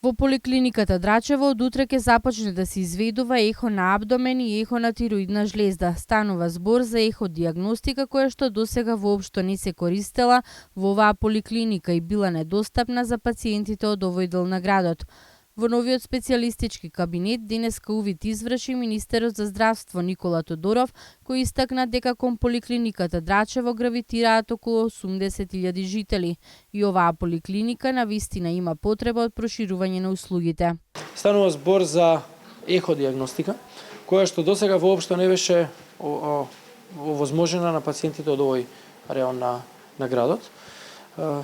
Во поликлиниката Драчево од утре ќе започне да се изведува ехо на абдомен и ехо на тироидна жлезда. Станува збор за ехо диагностика која што досега воопшто не се користела во оваа поликлиника и била недостапна за пациентите од овој дел на градот. Во новиот специјалистички кабинет денеска увид изврши министерот за здравство Никола Тодоров, кој истакна дека кон поликлиниката Драчево гравитираат околу 80.000 жители и оваа поликлиника навистина има потреба од проширување на услугите. Станува збор за еходиагностика, која што досега воопшто не беше овозможена на пациентите од овој реон на градот.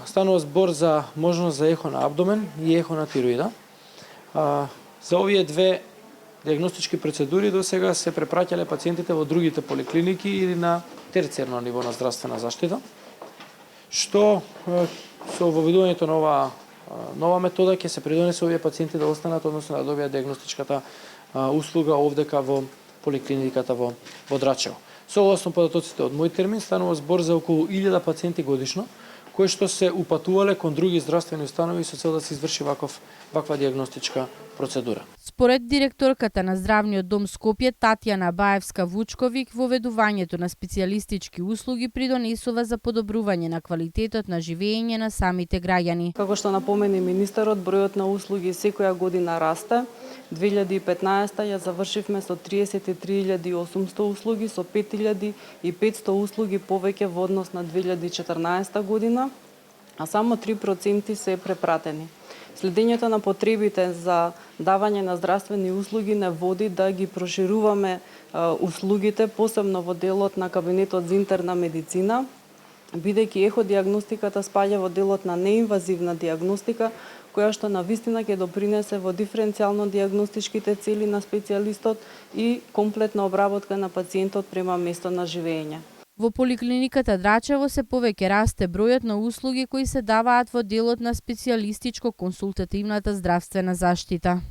Станува збор за можност за ехо на абдомен и ехо на тироида. За овие две диагностички процедури до сега се препраќале пациентите во другите поликлиники или на терцијерно ниво на здравствена заштита, што со воведувањето на нова метода ќе се придонесе овие пациенти да останат, односно да добијат диагностичката услуга овдека во поликлиниката во Драчево. Согласно податоците од мој термин, станува збор за околу 1000 пациенти годишно, кои што се упатувале кон други здравствени установи со цел да се изврши ваква диагностичка процедура. Според директорката на Здравниот дом Скопје Татјана Баевска-Вучковик, воведувањето на специјалистички услуги придонесува за подобрување на квалитетот на живење на самите граѓани. Како што напомени министерот, бројот на услуги секоја година расте. 2015 ја завршивме со 33.800 услуги, со 5.500 услуги повеќе во однос на 2014 година, а само 3% се препратени. Следењето на потребите за давање на здравствени услуги не води да ги прошируваме услугите, посебно во делот на кабинетот за интерна медицина, бидејќи еходиагностиката спаѓа во делот на неинвазивна диагностика, која што навистина ќе допринесе во диференцијално диагностичките цели на специјалистот и комплетна обработка на пациентот према место на живење. Во поликлиниката Драчево се повеќе расте бројот на услуги кои се даваат во делот на специјалистичко консултативната здравствена заштита.